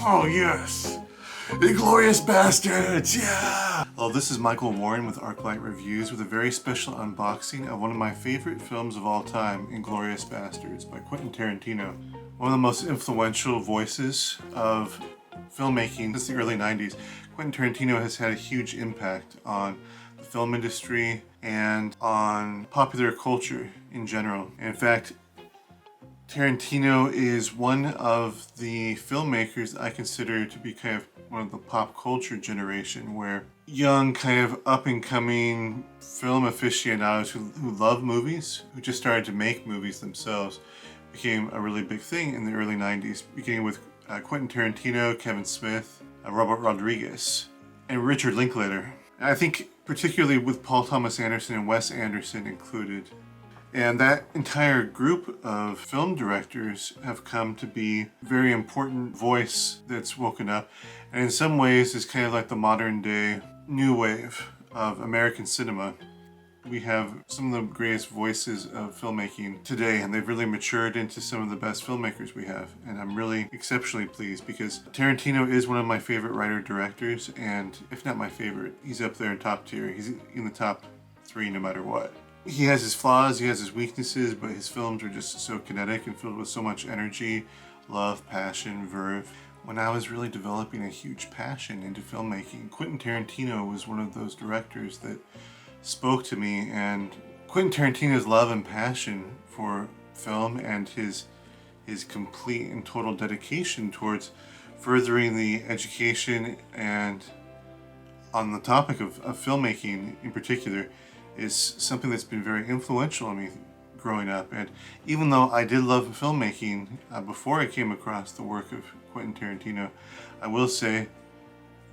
Oh yes! Inglourious Basterds, yeah! Well, this is Michael Warren with Arclight Reviews with a very special unboxing of one of my favorite films of all time, Inglourious Basterds by Quentin Tarantino. One of the most influential voices of filmmaking since the early 90s. Quentin Tarantino has had a huge impact on the film industry and on popular culture in general. In fact, Tarantino is one of the filmmakers I consider to be kind of one of the pop culture generation, where young, kind of up-and-coming film aficionados who love movies, who just started to make movies themselves, became a really big thing in the early 90s, beginning with Quentin Tarantino, Kevin Smith, Robert Rodriguez, and Richard Linklater. And I think particularly with Paul Thomas Anderson and Wes Anderson included. And that entire group of film directors have come to be a very important voice that's woken up, and in some ways is kind of like the modern day new wave of American cinema. We have some of the greatest voices of filmmaking today, and they've really matured into some of the best filmmakers we have. And I'm really exceptionally pleased because Tarantino is one of my favorite writer-directors, and if not my favorite, he's up there in top tier. He's in the top 3 no matter what. He has his flaws, he has his weaknesses, but his films are just so kinetic and filled with so much energy, love, passion, verve. When I was really developing a huge passion into filmmaking, Quentin Tarantino was one of those directors that spoke to me, and Quentin Tarantino's love and passion for film and his complete and total dedication towards furthering the education and on the topic of filmmaking in particular is something that's been very influential on me growing up. And even though I did love filmmaking before I came across the work of Quentin Tarantino, I will say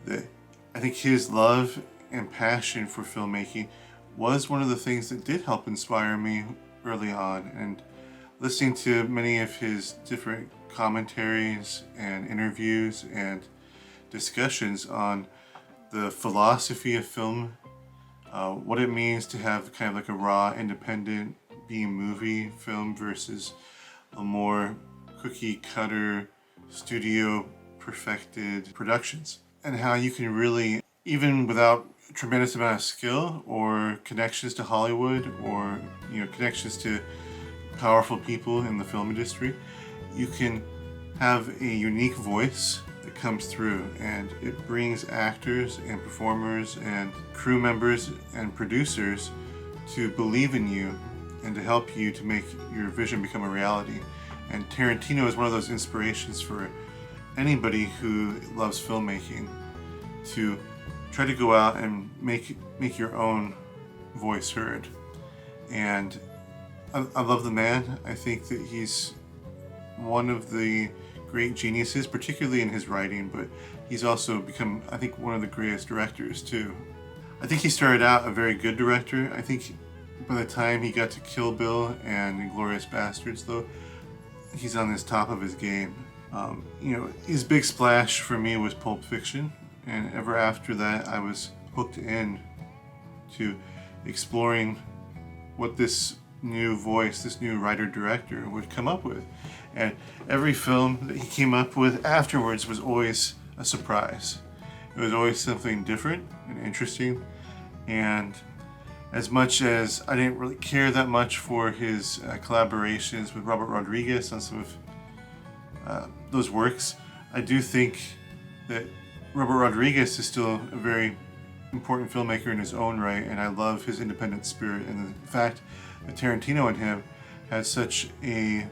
that I think his love and passion for filmmaking was one of the things that did help inspire me early on. And listening to many of his different commentaries and interviews and discussions on the philosophy of film, what it means to have kind of like a raw, independent B-movie film versus a more cookie-cutter, studio-perfected productions. And how you can really, even without a tremendous amount of skill or connections to Hollywood or connections to powerful people in the film industry, you can have a unique voice that comes through, and it brings actors and performers and crew members and producers to believe in you and to help you to make your vision become a reality. And Tarantino is one of those inspirations for anybody who loves filmmaking to try to go out and make your own voice heard. And I love the man. I think that he's one of the great geniuses, particularly in his writing, but he's also become, I think, one of the greatest directors too. I think he started out a very good director. I think by the time he got to Kill Bill and Inglourious Basterds, though, he's on his top of his game. His big splash for me was Pulp Fiction, and ever after that I was hooked in to exploring what this new voice, this new writer-director would come up with. And every film that he came up with afterwards was always a surprise. It was always something different and interesting. And as much as I didn't really care that much for his collaborations with Robert Rodriguez on some of those works, I do think that Robert Rodriguez is still a very important filmmaker in his own right, and I love his independent spirit and the fact that Tarantino and him has such a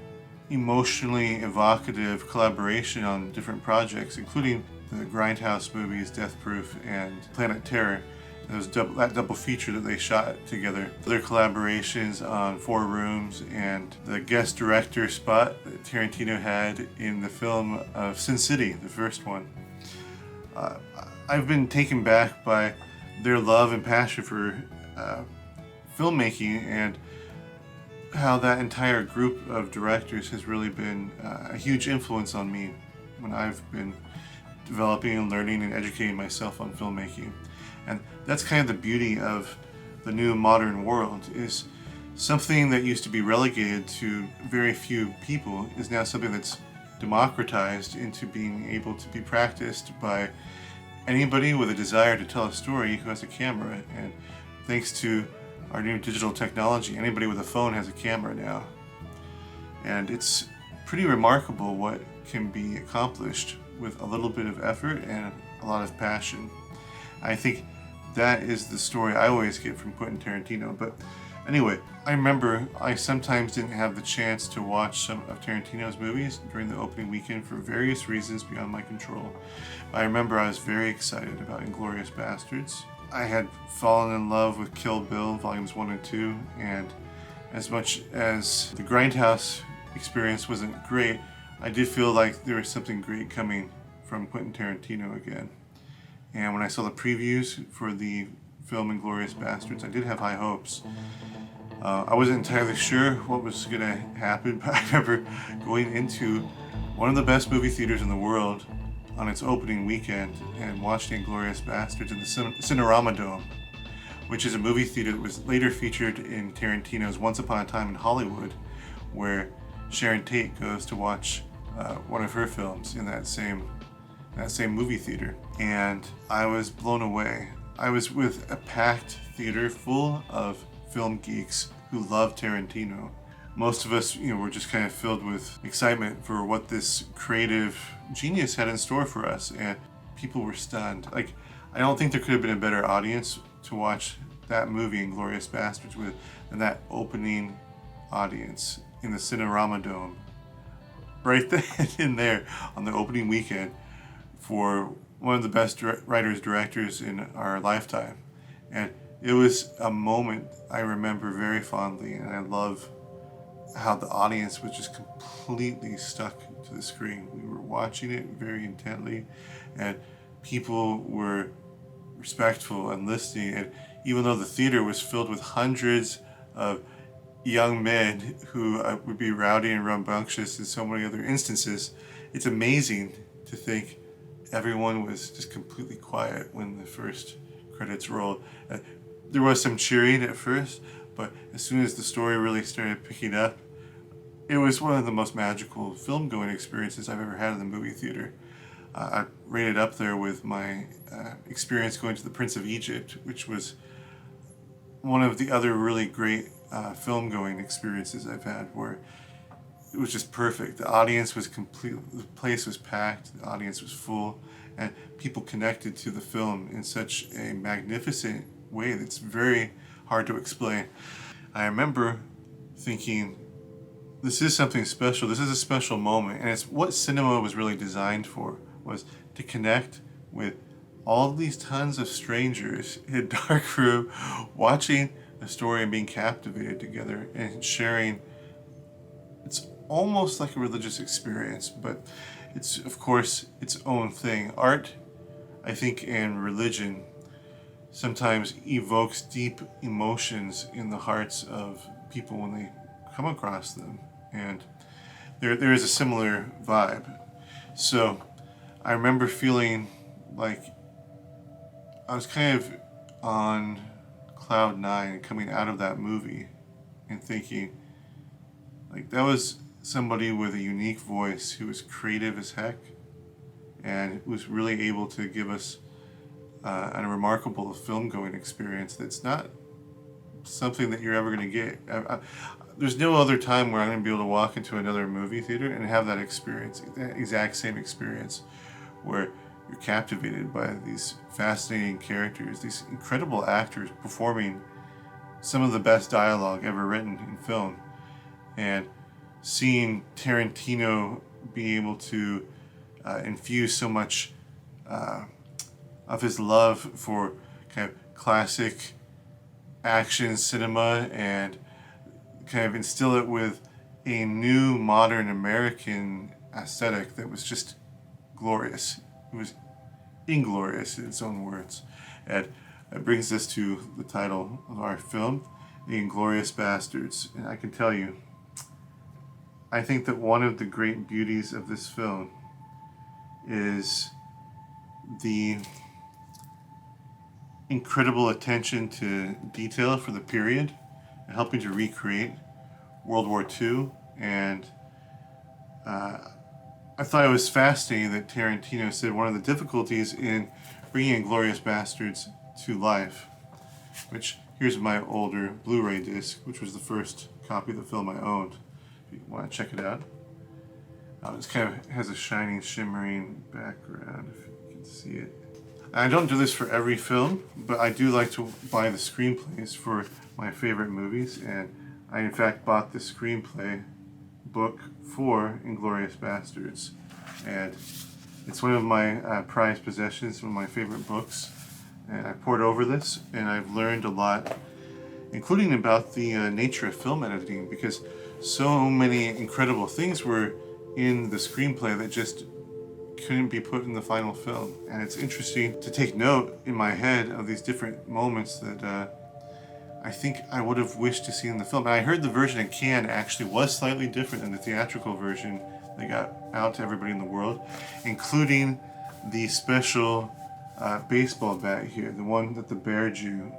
emotionally evocative collaboration on different projects, including the Grindhouse movies, Death Proof and Planet Terror. That double feature that they shot together. Their collaborations on 4 Rooms and the guest director spot that Tarantino had in the film of Sin City, the first one. I've been taken back by their love and passion for filmmaking, and how that entire group of directors has really been a huge influence on me when I've been developing and learning and educating myself on filmmaking. And that's kind of the beauty of the new modern world, is something that used to be relegated to very few people is now something that's democratized into being able to be practiced by anybody with a desire to tell a story who has a camera. And thanks to our new digital technology, anybody with a phone has a camera now. And it's pretty remarkable what can be accomplished with a little bit of effort and a lot of passion. I think that is the story I always get from Quentin Tarantino. But anyway, I remember I sometimes didn't have the chance to watch some of Tarantino's movies during the opening weekend for various reasons beyond my control. I remember I was very excited about Inglourious Basterds. I had fallen in love with Kill Bill Volumes 1 and 2, and as much as the Grindhouse experience wasn't great, I did feel like there was something great coming from Quentin Tarantino again. And when I saw the previews for the film Inglourious Basterds, I did have high hopes. I wasn't entirely sure what was going to happen, but I remember going into one of the best movie theaters in the world on its opening weekend and watching Inglourious Basterds in the Cinerama Dome, which is a movie theater that was later featured in Tarantino's Once Upon a Time in Hollywood, where Sharon Tate goes to watch one of her films in that same movie theater. And I was blown away. I was with a packed theater full of film geeks who love Tarantino. Most of us, were just kind of filled with excitement for what this creative genius had in store for us, and people were stunned. Like, I don't think there could have been a better audience to watch that movie, Inglourious Basterds, with than that opening audience in the Cinerama Dome, right then in there on the opening weekend for one of the best writers-directors in our lifetime. And it was a moment I remember very fondly, and I love how the audience was just completely stuck to the screen. We were watching it very intently, and people were respectful and listening. And even though the theater was filled with hundreds of young men who would be rowdy and rambunctious in so many other instances, it's amazing to think everyone was just completely quiet when the first credits rolled. There was some cheering at first, but as soon as the story really started picking up, it was one of the most magical film-going experiences I've ever had in the movie theater. I rated up there with my experience going to The Prince of Egypt, which was one of the other really great film-going experiences I've had, where it was just perfect. The audience was complete, the place was packed, the audience was full, and people connected to the film in such a magnificent way that's very hard to explain. I remember thinking, this is something special, this is a special moment, and it's what cinema was really designed for, was to connect with all these tons of strangers in a dark room, watching a story and being captivated together and sharing. It's almost like a religious experience, but it's, of course, its own thing. Art, I think, and religion sometimes evokes deep emotions in the hearts of people when they come across them, and there is a similar vibe. So I remember feeling like I was kind of on cloud nine coming out of that movie and thinking, like, that was somebody with a unique voice who was creative as heck and was really able to give us a remarkable film-going experience that's not something that you're ever going to get. There's no other time where I'm going to be able to walk into another movie theater and have that experience, that exact same experience, where you're captivated by these fascinating characters, these incredible actors performing some of the best dialogue ever written in film, and seeing Tarantino be able to infuse so much of his love for kind of classic action cinema and kind of instill it with a new modern American aesthetic that was just glorious. It was inglorious in its own words. And that brings us to the title of our film, The Inglourious Basterds. And I can tell you, I think that one of the great beauties of this film is the incredible attention to detail for the period, and helping to recreate World War II. And I thought it was fascinating that Tarantino said one of the difficulties in bringing Inglourious Basterds to life, which here's my older Blu-ray disc, which was the first copy of the film I owned. If you want to check it out. It kind of has a shining, shimmering background, if you can see it. I don't do this for every film, but I do like to buy the screenplays for my favorite movies, and I in fact bought the screenplay book for Inglourious Basterds, and it's one of my prized possessions, one of my favorite books, and I poured over this, and I've learned a lot, including about the nature of film editing, because so many incredible things were in the screenplay that just couldn't be put in the final film. And it's interesting to take note in my head of these different moments that I think I would have wished to see in the film. And I heard the version in Cannes actually was slightly different than the theatrical version that got out to everybody in the world, including the special baseball bat here, the one that the bear Jew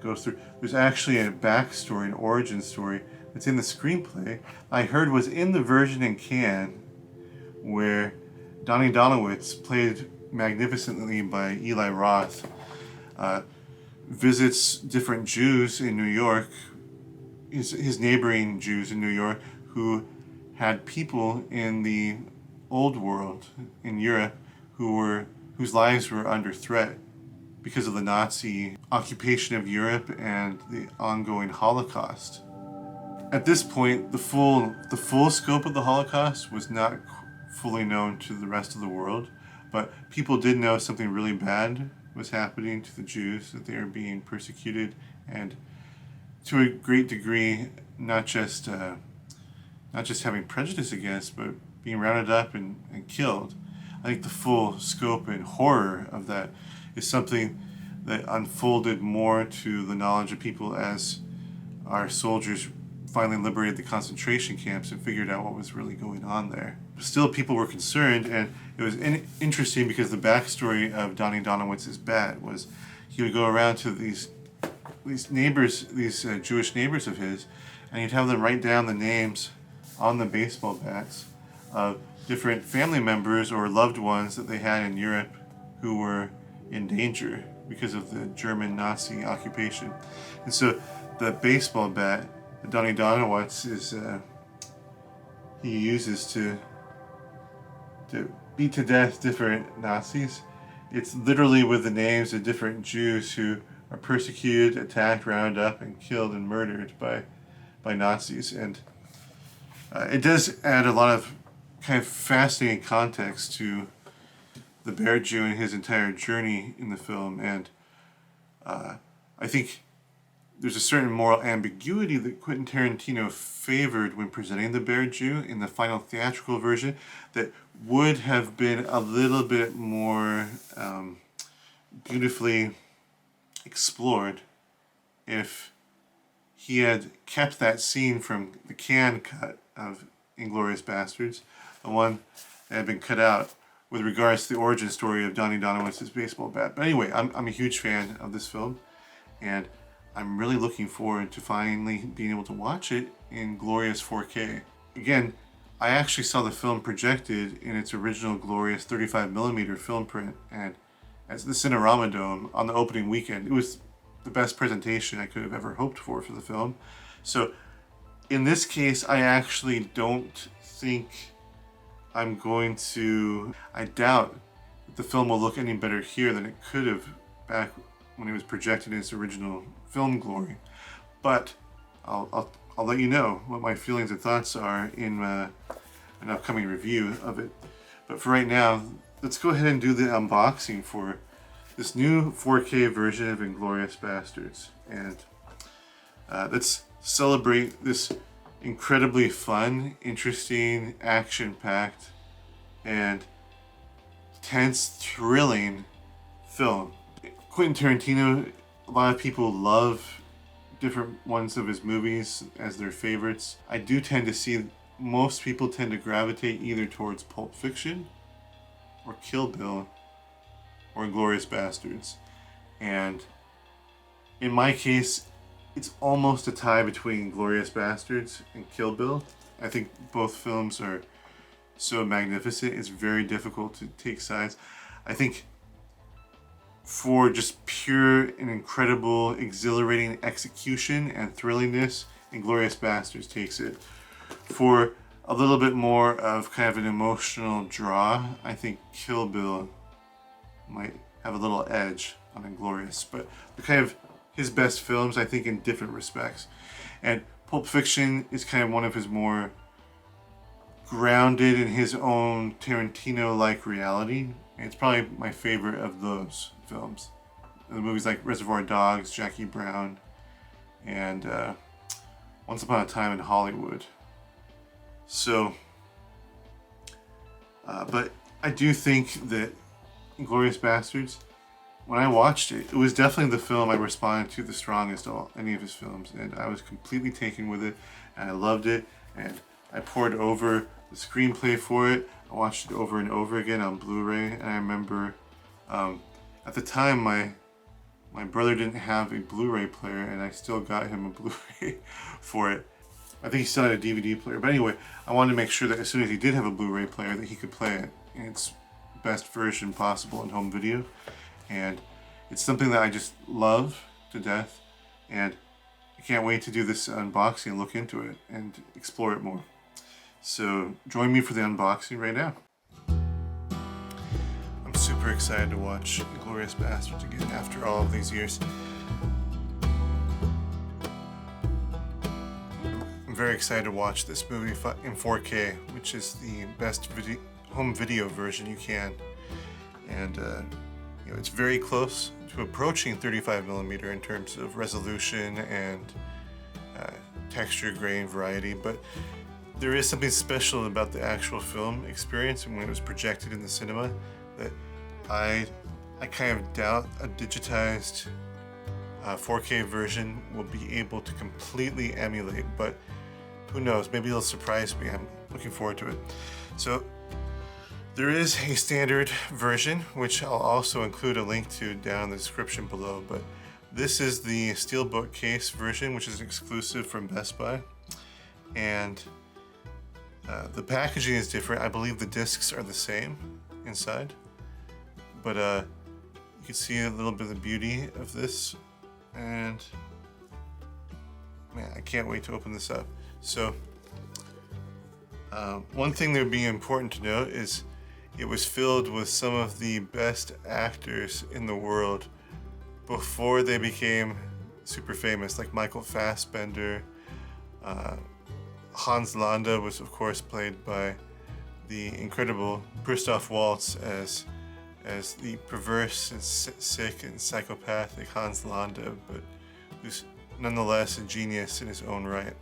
goes through. There's actually a backstory, an origin story that's in the screenplay I heard was in the version in Cannes, where Donnie Donowitz, played magnificently by Eli Roth, visits different Jews in New York, his neighboring Jews in New York, who had people in the old world in Europe whose lives were under threat because of the Nazi occupation of Europe and the ongoing Holocaust. At this point, the full scope of the Holocaust was not fully known to the rest of the world, but people did know something really bad was happening to the Jews, that they are being persecuted, and to a great degree, not just having prejudice against, but being rounded up and killed. I think the full scope and horror of that is something that unfolded more to the knowledge of people as our soldiers finally liberated the concentration camps and figured out what was really going on there. Still, people were concerned, and it was interesting because the backstory of Donnie Donowitz's bat was he would go around to these neighbors, these Jewish neighbors of his, and he'd have them write down the names on the baseball bats of different family members or loved ones that they had in Europe who were in danger because of the German Nazi occupation. And so the baseball bat that Donnie Donowitz he uses to beat to death different Nazis, it's literally with the names of different Jews who are persecuted, attacked, rounded up, and killed and murdered by Nazis. And it does add a lot of kind of fascinating context to the Bear Jew and his entire journey in the film. And I think there's a certain moral ambiguity that Quentin Tarantino favored when presenting the Bear Jew in the final theatrical version that would have been a little bit more beautifully explored if he had kept that scene from the Cannes cut of Inglourious Basterds, the one that had been cut out with regards to the origin story of Donnie Donowitz's baseball bat. But anyway, I'm a huge fan of this film, and I'm really looking forward to finally being able to watch it in glorious 4K. Again, I actually saw the film projected in its original glorious 35mm film print, and at the Cinerama Dome on the opening weekend. It was the best presentation I could have ever hoped for the film. So in this case, I actually don't think I doubt that the film will look any better here than it could have back when it was projected in its original film glory. But I'll let you know what my feelings and thoughts are in an upcoming review of it. But for right now, let's go ahead and do the unboxing for this new 4K version of Inglourious Basterds. And let's celebrate this incredibly fun, interesting, action-packed, and tense, thrilling film. Quentin Tarantino, a lot of people love different ones of his movies as their favorites. I do tend to see most people tend to gravitate either towards Pulp Fiction or Kill Bill or Inglourious Basterds. And in my case, it's almost a tie between Inglourious Basterds and Kill Bill. I think both films are so magnificent, it's very difficult to take sides. I think for just pure and incredible, exhilarating execution and thrillingness, Inglourious Basterds takes it. For a little bit more of kind of an emotional draw, I think Kill Bill might have a little edge on Inglorious, but they're kind of his best films, I think, in different respects. And Pulp Fiction is kind of one of his more grounded in his own Tarantino-like reality. And it's probably my favorite of those films. The movies like Reservoir Dogs, Jackie Brown, and Once Upon a Time in Hollywood. So, but I do think that Inglourious Basterds, when I watched it, it was definitely the film I responded to the strongest of any of his films, and I was completely taken with it, and I loved it, and I poured over the screenplay for it. I watched it over and over again on Blu-ray, and I remember at the time my brother didn't have a Blu-ray player, and I still got him a Blu-ray for it. I think he still had a DVD player, but anyway, I wanted to make sure that as soon as he did have a Blu-ray player that he could play it in its best version possible in home video. And it's something that I just love to death, and I can't wait to do this unboxing and look into it and explore it more. So join me for the unboxing right now. I'm super excited to watch Inglourious Basterds again after all of these years. I'm very excited to watch this movie in 4K, which is the best home video version you can. And you know, it's very close to approaching 35mm in terms of resolution and texture, grain, variety, but there is something special about the actual film experience and when it was projected in the cinema that I kind of doubt a digitized 4K version will be able to completely emulate, but who knows, maybe it'll surprise me. I'm looking forward to it. So there is a standard version, which I'll also include a link to down in the description below, but this is the Steelbook case version, which is exclusive from Best Buy. And the packaging is different. I believe the discs are the same inside, but you can see a little bit of the beauty of this, and man, I can't wait to open this up. So one thing that would be important to note is it was filled with some of the best actors in the world before they became super famous, like Michael Fassbender. Hans Landa was of course played by the incredible Christoph Waltz as the perverse and sick and psychopathic Hans Landa, but who's nonetheless a genius in his own right.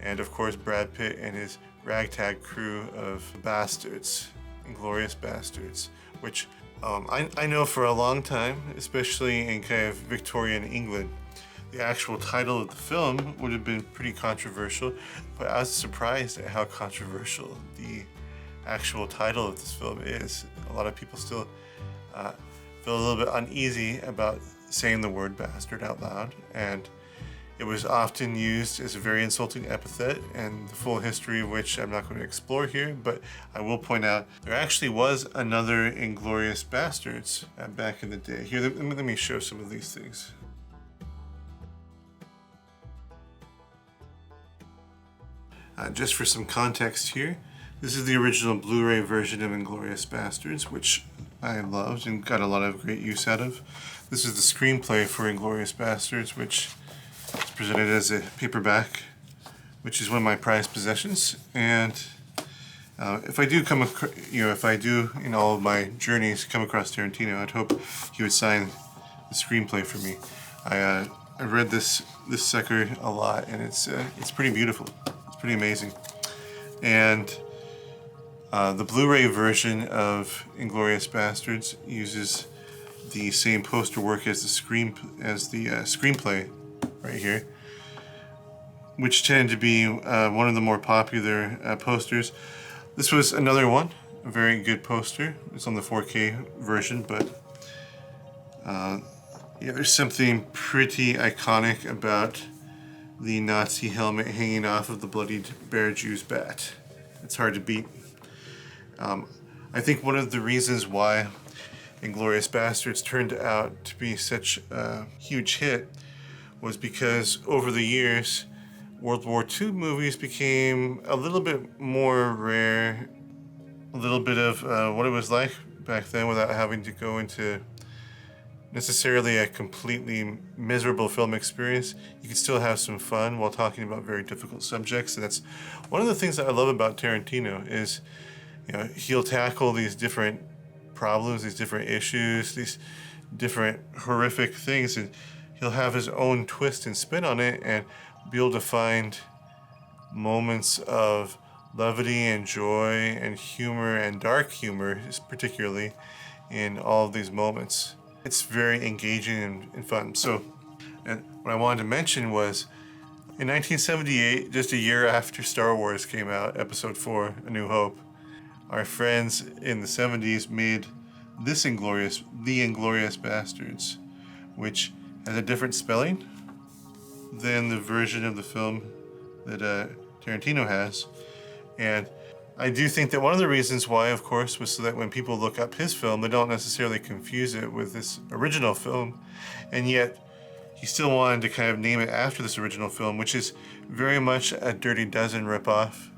And of course Brad Pitt and his ragtag crew of bastards, Inglourious Basterds, which I know for a long time, especially in kind of Victorian England, the actual title of the film would have been pretty controversial, but I was surprised at how controversial the actual title of this film is. A lot of people still feel a little bit uneasy about saying the word bastard out loud, and it was often used as a very insulting epithet, and the full history of which I'm not going to explore here, but I will point out there actually was another Inglourious Basterds back in the day. Here, let me show some of these things. Just for some context here, this is the original Blu-ray version of Inglourious Basterds, which I loved and got a lot of great use out of. This is the screenplay for Inglourious Basterds, which is presented as a paperback, which is one of my prized possessions. And if I do in all of my journeys come across Tarantino, I'd hope he would sign the screenplay for me. I read this sucker a lot, and it's pretty beautiful. It's pretty amazing. And the Blu-ray version of Inglourious Basterds uses the same poster work as the screenplay right here, which tended to be one of the more popular posters. This was another one, a very good poster. It's on the 4K version, but yeah, there's something pretty iconic about the Nazi helmet hanging off of the bloodied Bear Jew's bat. It's hard to beat. I think one of the reasons why Inglourious Basterds turned out to be such a huge hit was because over the years, World War II movies became a little bit more rare, a little bit of what it was like back then without having to go into necessarily a completely miserable film experience. You can still have some fun while talking about very difficult subjects, and that's one of the things that I love about Tarantino is, he'll tackle these different problems, these different issues, these different horrific things, and he'll have his own twist and spin on it and be able to find moments of levity and joy and humor and dark humor, particularly in all of these moments. It's very engaging and fun. So, and what I wanted to mention was, in 1978, just a year after Star Wars came out, Episode 4, A New Hope, our friends in the 70s made this The Inglourious Basterds, which has a different spelling than the version of the film that Tarantino has. And I do think that one of the reasons why, of course, was so that when people look up his film, they don't necessarily confuse it with this original film. And yet, he still wanted to kind of name it after this original film, which is very much a Dirty Dozen ripoff.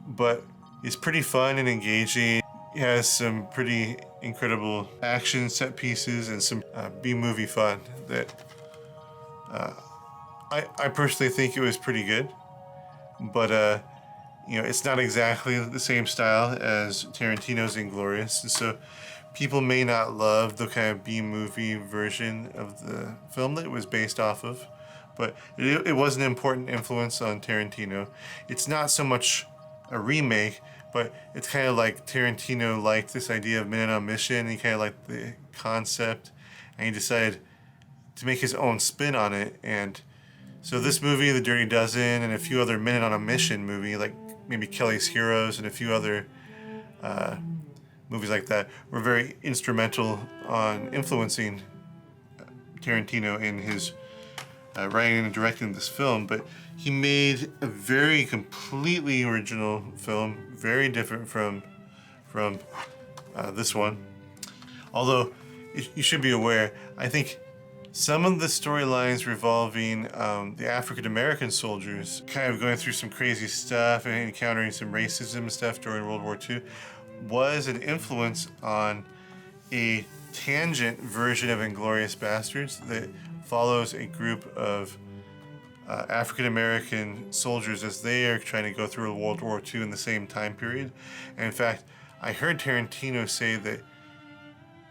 But it's pretty fun and engaging. It has some pretty incredible action set pieces and some B-movie fun that I personally think it was pretty good. But it's not exactly the same style as Tarantino's Inglorious, and so people may not love the kind of B-movie version of the film that it was based off of, but it was an important influence on Tarantino. It's not so much a remake, but it's kind of like Tarantino liked this idea of Men on a Mission, he kind of liked the concept, and he decided to make his own spin on it. And so this movie, The Dirty Dozen, and a few other Men on a Mission movie, like maybe Kelly's Heroes and a few other movies like that, were very instrumental on influencing Tarantino in his writing and directing this film. But he made a very completely original film, very different from this one. Although you should be aware, I think some of the storylines revolving the African American soldiers kind of going through some crazy stuff and encountering some racism and stuff during World War II was an influence on a tangent version of Inglourious Basterds that follows a group of African American soldiers as they are trying to go through World War II in the same time period. And in fact, I heard Tarantino say that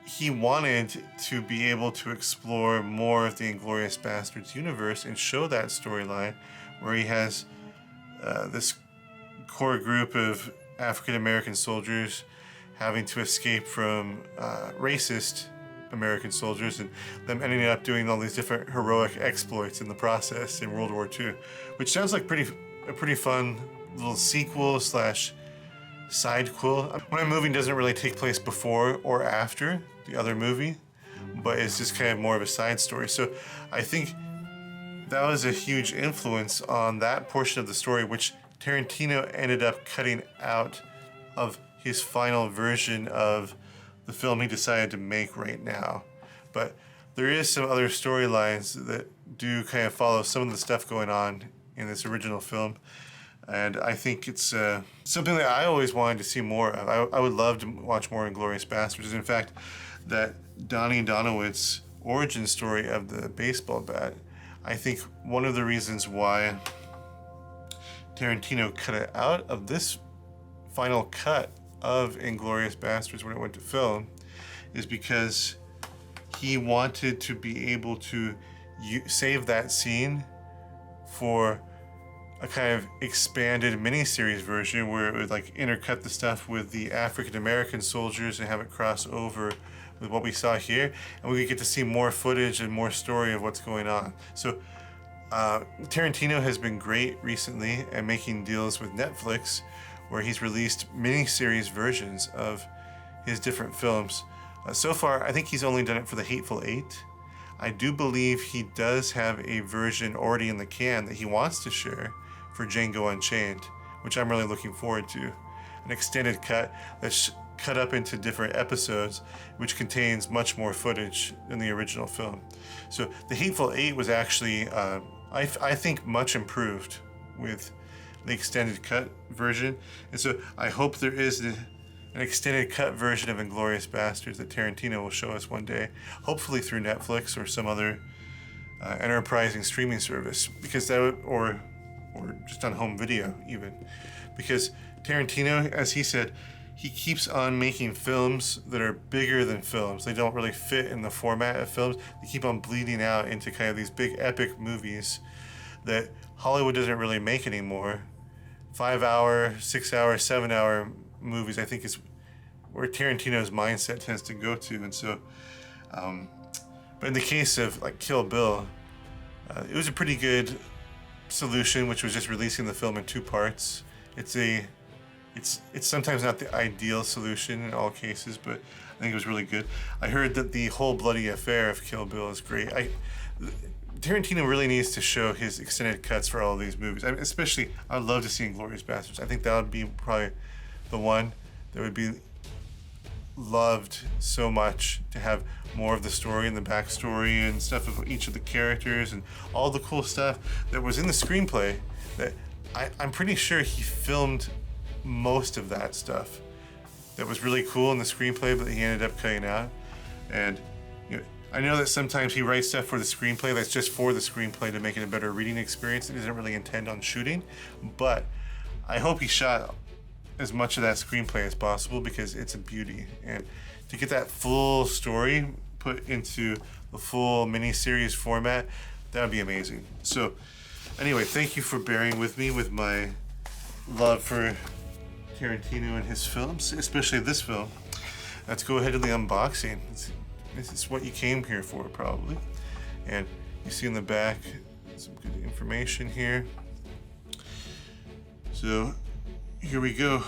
he wanted to be able to explore more of the Inglourious Basterds universe and show that storyline where he has this core group of African American soldiers having to escape from racist American soldiers and them ending up doing all these different heroic exploits in the process in World War II, which sounds like a pretty fun little sequel slash sidequel. When a movie doesn't really take place before or after the other movie, but it's just kind of more of a side story. So I think that was a huge influence on that portion of the story, which Tarantino ended up cutting out of his final version of the film he decided to make right now. But there is some other storylines that do kind of follow some of the stuff going on in this original film. And I think it's something that I always wanted to see more of. I would love to watch more Inglourious Basterds. In fact, that Donnie Donowitz origin story of the baseball bat, I think one of the reasons why Tarantino cut it out of this final cut of Inglourious Basterds when it went to film is because he wanted to be able to save that scene for a kind of expanded miniseries version where it would like intercut the stuff with the African American soldiers and have it cross over with what we saw here, and we could get to see more footage and more story of what's going on. So Tarantino has been great recently at making deals with Netflix where he's released miniseries versions of his different films. So far, I think he's only done it for The Hateful Eight. I do believe he does have a version already in the can that he wants to share for Django Unchained, which I'm really looking forward to. an extended cut that's cut up into different episodes, which contains much more footage than the original film. So The Hateful Eight was actually, I think, much improved with the extended cut version. And so I hope there is an extended cut version of Inglourious Basterds that Tarantino will show us one day, hopefully through Netflix or some other enterprising streaming service, because that would, or just on home video even, because Tarantino, as he said, he keeps on making films that are bigger than films. They don't really fit in the format of films. They keep on bleeding out into kind of these big epic movies that Hollywood doesn't really make anymore. 5-hour, 6-hour, 7-hour movies, I think, is where Tarantino's mindset tends to go to. And so, but in the case of like Kill Bill, it was a pretty good solution, which was just releasing the film in 2 parts. It's sometimes not the ideal solution in all cases, but I think it was really good. I heard that the whole bloody affair of Kill Bill is great. Tarantino really needs to show his extended cuts for all of these movies. I mean, especially, I'd love to see Inglourious Basterds. I think that would be probably the one that would be loved so much, to have more of the story and the backstory and stuff of each of the characters and all the cool stuff that was in the screenplay that I'm pretty sure he filmed most of that stuff that was really cool in the screenplay, but he ended up cutting out. And you know, I know that sometimes he writes stuff for the screenplay that's just for the screenplay to make it a better reading experience. He doesn't really intend on shooting, but I hope he shot as much of that screenplay as possible, because it's a beauty. And to get that full story put into the full miniseries format, that would be amazing. So anyway, thank you for bearing with me with my love for Tarantino and his films, especially this film. Let's go ahead to the unboxing. This is what you came here for, probably. And you see in the back some good information here. So here we go.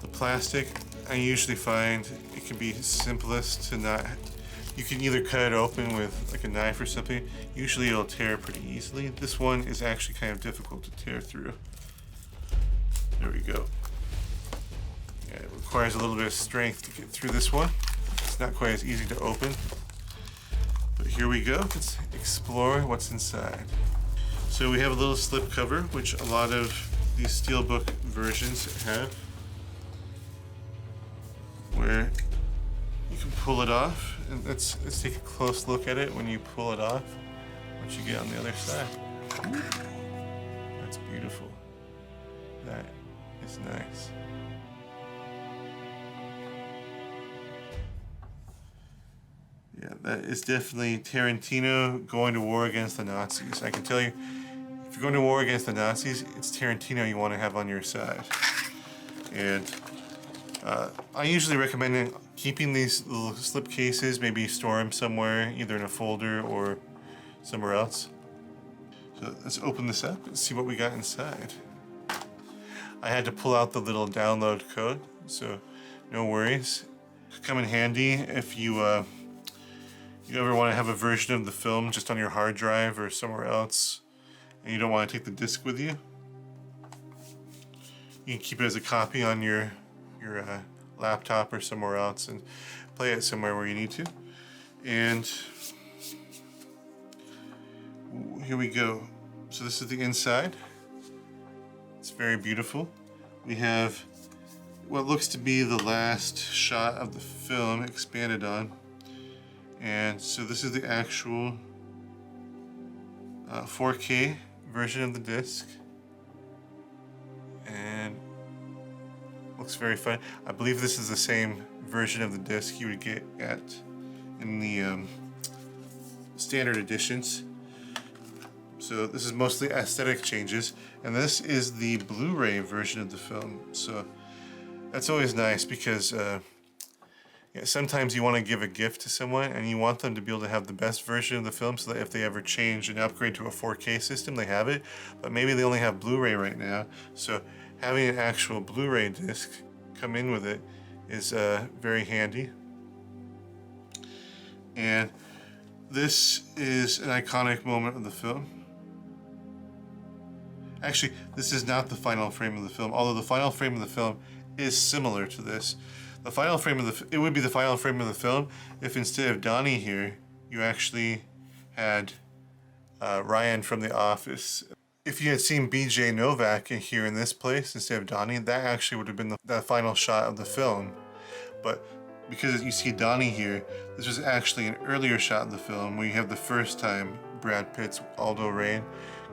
The plastic, I usually find it can be simplest to not, you can either cut it open with like a knife or something. Usually it'll tear pretty easily. This one is actually kind of difficult to tear through. There we go. Yeah, it requires a little bit of strength to get through this one. It's not quite as easy to open. But here we go. Let's explore what's inside. So we have a little slip cover, which a lot of these steelbook versions have, where you can pull it off. And let's take a close look at it when you pull it off, once you get on the other side. That's beautiful. That is nice. Yeah, that is definitely Tarantino going to war against the Nazis. I can tell you, if you're going to war against the Nazis, it's Tarantino you want to have on your side. And I usually recommend keeping these little slip cases, maybe store them somewhere, either in a folder or somewhere else. So let's open this up and see what we got inside. I had to pull out the little download code, so no worries. It'll come in handy if you ever want to have a version of the film just on your hard drive or somewhere else, and you don't want to take the disc with you. You can keep it as a copy on your laptop or somewhere else and play it somewhere where you need to. And here we go. So this is the inside. It's very beautiful. We have what looks to be the last shot of the film expanded on. And so this is the actual 4K version of the disc. And looks very fun. I believe this is the same version of the disc you would get in the standard editions. So this is mostly aesthetic changes, and this is the Blu-ray version of the film. So that's always nice, because sometimes you want to give a gift to someone and you want them to be able to have the best version of the film, so that if they ever change and upgrade to a 4K system, they have it. But maybe they only have Blu-ray right now, so having an actual Blu-ray disc come in with it is very handy. And this is an iconic moment of the film. Actually, this is not the final frame of the film, although the final frame of the film is similar to this. The final frame of it would be the final frame of the film if instead of Donnie here, you actually had Ryan from The Office. If you had seen BJ Novak here in this place instead of Donnie, that actually would have been the final shot of the film. But because you see Donnie here, this was actually an earlier shot of the film where you have the first time Brad Pitt's Aldo Rain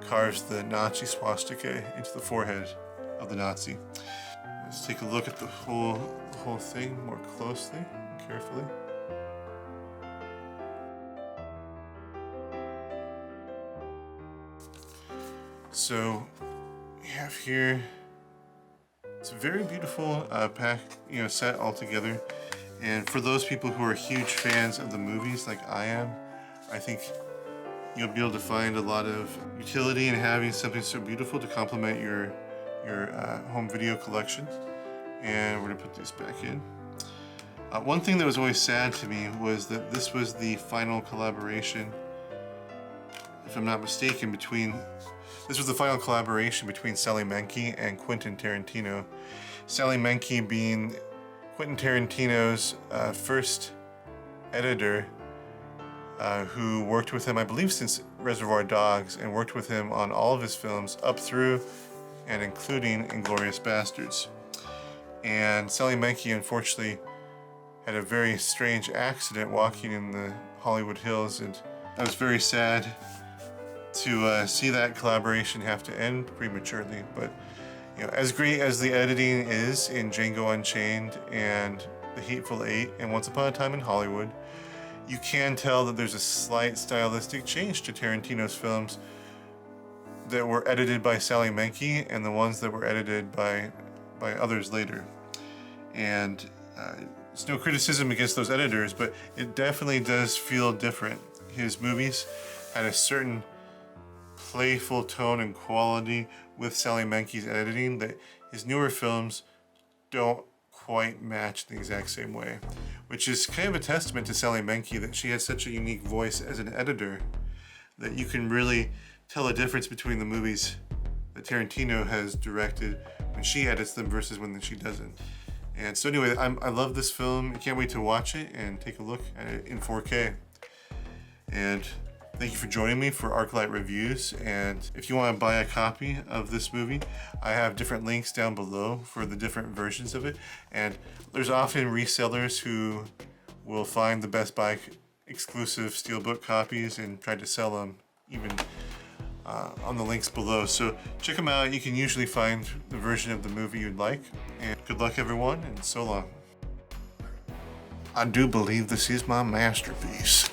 carves the Nazi swastika into the forehead of the Nazi. Let's take a look at the whole thing more closely and carefully. So we have here, it's a very beautiful set all together. And for those people who are huge fans of the movies like I am, I think you'll be able to find a lot of utility in having something so beautiful to complement your home video collection. And we're gonna put these back in. One thing that was always sad to me was that this was the final collaboration, if I'm not mistaken, this was the final collaboration between Sally Menke and Quentin Tarantino. Sally Menke being Quentin Tarantino's first editor, who worked with him, I believe, since Reservoir Dogs, and worked with him on all of his films up through and including Inglourious Basterds. And Sally Menke, unfortunately, had a very strange accident walking in the Hollywood Hills, and I was very sad to see that collaboration have to end prematurely. But you know, as great as the editing is in Django Unchained and The Hateful Eight and Once Upon a Time in Hollywood, you can tell that there's a slight stylistic change to Tarantino's films that were edited by Sally Menke and the ones that were edited by others later. And it's no criticism against those editors, but it definitely does feel different. His movies had a certain playful tone and quality with Sally Menke's editing that his newer films don't quite match the exact same way, which is kind of a testament to Sally Menke that she has such a unique voice as an editor that you can really tell a difference between the movies that Tarantino has directed when she edits them versus when she doesn't. And so anyway, I love this film. I can't wait to watch it and take a look at it in 4K. And thank you for joining me for Arclight Reviews. And if you want to buy a copy of this movie, I have different links down below for the different versions of it. And there's often resellers who will find the Best Buy exclusive Steelbook copies and try to sell them even on the links below. So check them out. You can usually find the version of the movie you'd like. And good luck, everyone, and so long. I do believe this is my masterpiece.